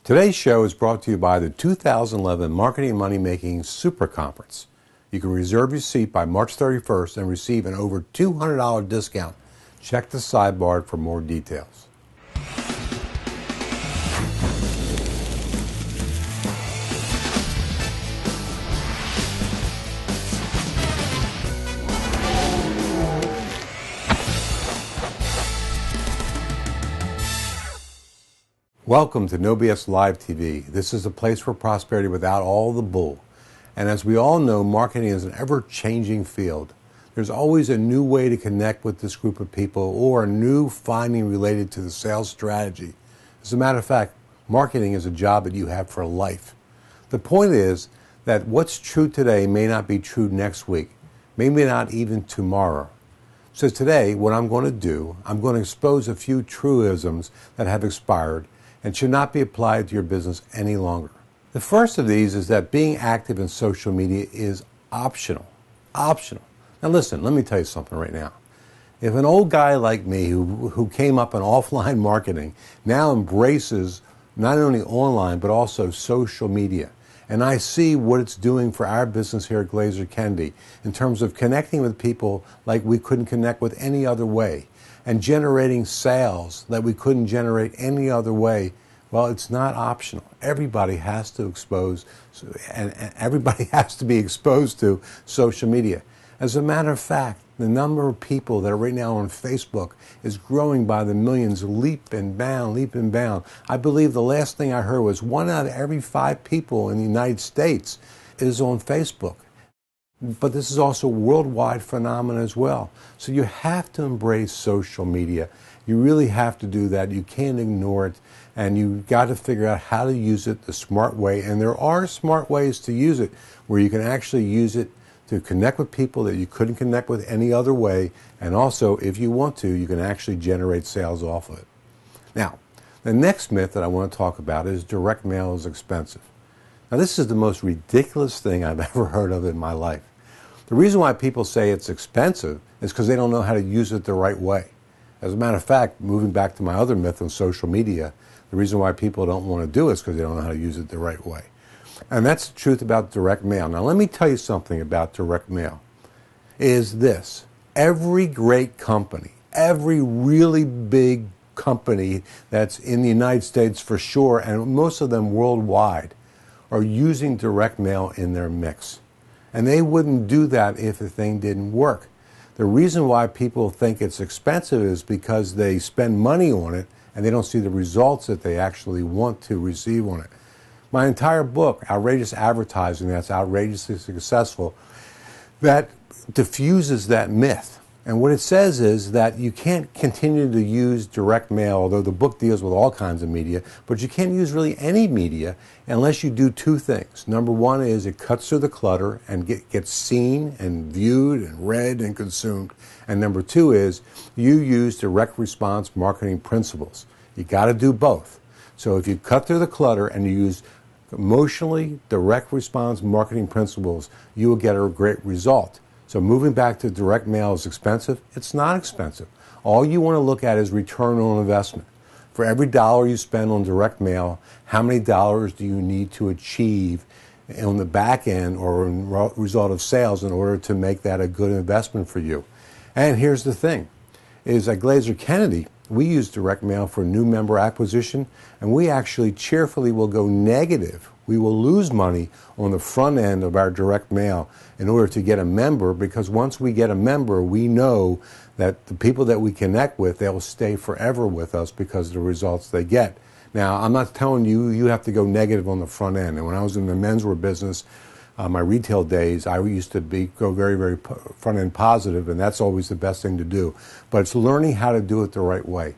Today's show is brought to you by the 2011 Marketing Money Making Super Conference. You can reserve your seat by March 31st and receive an over $200 discount. Check the sidebar for more details. Welcome to No BS Live TV. This is a place for prosperity without all the bull. And as we all know, marketing is an ever-changing field. There's always a new way to connect with this group of people or a new finding related to the sales strategy. As a matter of fact, marketing is a job that you have for life. The point is that what's true today may not be true next week, maybe not even tomorrow. So today, what I'm going to do, I'm going to expose a few truisms that have expired and should not be applied to your business any longer. The first of these is that being active in social media is optional. Optional. Now listen, let me tell you something right now. If an old guy like me who came up in offline marketing now embraces not only online but also social media, and I see what it's doing for our business here at Glazer Kennedy in terms of connecting with people like we couldn't connect with any other way, and generating sales that we couldn't generate any other way, well, it's not optional. Everybody has to expose, and everybody has to be exposed to social media. As a matter of fact, the number of people that are right now on Facebook is growing by the millions, leap and bound, leap and bound. I believe the last thing I heard was 1 out of every 5 people in the United States is on Facebook. But this is also a worldwide phenomenon as well. So you have to embrace social media. You really have to do that. You can't ignore it. And you've got to figure out how to use it the smart way. And there are smart ways to use it where you can actually use it to connect with people that you couldn't connect with any other way. And also, if you want to, you can actually generate sales off of it. Now, the next myth that I want to talk about is direct mail is expensive. Now, this is the most ridiculous thing I've ever heard of in my life. The reason why people say it's expensive is because they don't know how to use it the right way. As a matter of fact, moving back to my other myth on social media, the reason why people don't want to do it is because they don't know how to use it the right way. And that's the truth about direct mail. Now, let me tell you something about direct mail. Is this: every great company, every really big company that's in the United States for sure, and most of them worldwide, are using direct mail in their mix. And they wouldn't do that if the thing didn't work. The reason why people think it's expensive is because they spend money on it and they don't see the results that they actually want to receive on it. My entire book, Outrageous Advertising That's Outrageously Successful, that diffuses that myth. And what it says is that you can't continue to use direct mail, although the book deals with all kinds of media, but you can't use really any media unless you do 2 things. Number one is it cuts through the clutter and gets seen and viewed and read and consumed. And number 2 is you use direct response marketing principles. You got to do both. So if you cut through the clutter and you use emotionally direct response marketing principles, you will get a great result. So moving back to direct mail is expensive? It's not expensive. All you want to look at is return on investment. For every dollar you spend on direct mail, how many dollars do you need to achieve on the back end or in result of sales in order to make that a good investment for you? And here's the thing, is at Glazer Kennedy, we use direct mail for new member acquisition, and we actually cheerfully will go negative. We will lose money on the front end of our direct mail in order to get a member, because once we get a member, we know that the people that we connect with, they will stay forever with us because of the results they get. Now, I'm not telling you you have to go negative on the front end. And when I was in the menswear business, my retail days, I used to go very, very front end positive, and that's always the best thing to do. But it's learning how to do it the right way.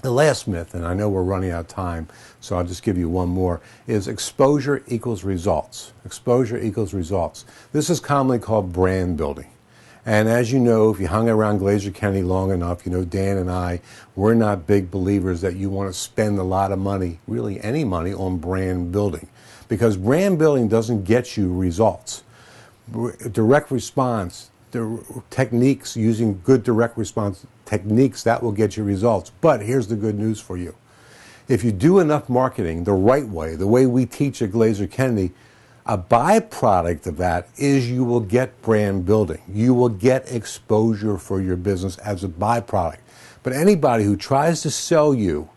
The last myth, and I know we're running out of time, so I'll just give you one more, is exposure equals results. Exposure equals results. This is commonly called brand building. And as you know, if you hung around Glazer Kennedy long enough, you know Dan and I, we're not big believers that you want to spend a lot of money, really any money, on brand building. Because brand building doesn't get you results. Direct response, the techniques, using good direct response techniques, that will get you results. But here's the good news for you. If you do enough marketing the right way, the way we teach at Glazer Kennedy, a byproduct of that is you will get brand building. You will get exposure for your business as a byproduct. But anybody who tries to sell you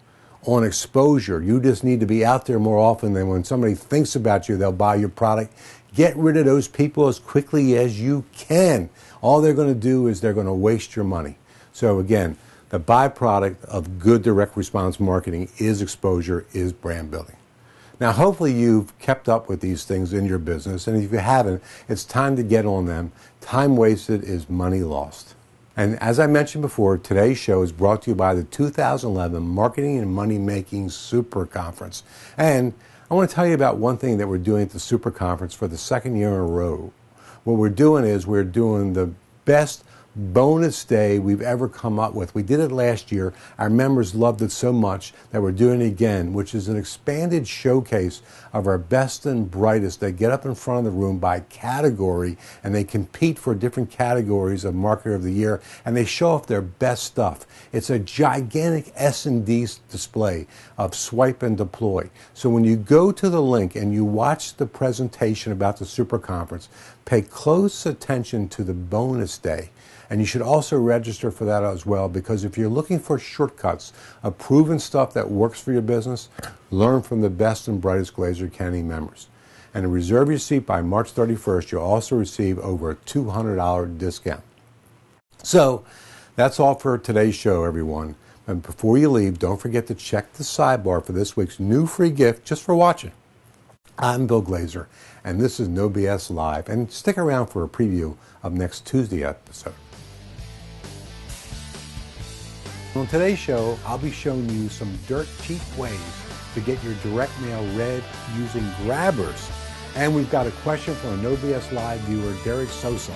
on exposure, you just need to be out there more often than when somebody thinks about you, they'll buy your product. Get rid of those people as quickly as you can. All they're going to do is they're going to waste your money. So again, the byproduct of good direct response marketing is exposure, is brand building. Now, hopefully you've kept up with these things in your business, and if you haven't, it's time to get on them. Time wasted is money lost. And as I mentioned before, today's show is brought to you by the 2011 Marketing and Money Making Super Conference. And I want to tell you about one thing that we're doing at the Super Conference for the second year in a row. What we're doing is we're doing the best bonus day we've ever come up with. We did it last year. Our members loved it so much that we're doing it again, which is an expanded showcase of our best and brightest. They get up in front of the room by category and they compete for different categories of Marketer of the Year, and they show off their best stuff. It's a gigantic S&D display of swipe and deploy. So when you go to the link and you watch the presentation about the Super Conference, pay close attention to the bonus day. And you should also register for that as well, because if you're looking for shortcuts of proven stuff that works for your business, learn from the best and brightest Glazer Kennedy members. And to reserve your seat by March 31st, you'll also receive over a $200 discount. So that's all for today's show, everyone. And before you leave, don't forget to check the sidebar for this week's new free gift just for watching. I'm Bill Glazer, and this is No BS Live. And stick around for a preview of next Tuesday episode. On today's show, I'll be showing you some dirt cheap ways to get your direct mail read using grabbers. And we've got a question from a No BS Live viewer, Derek Sosa.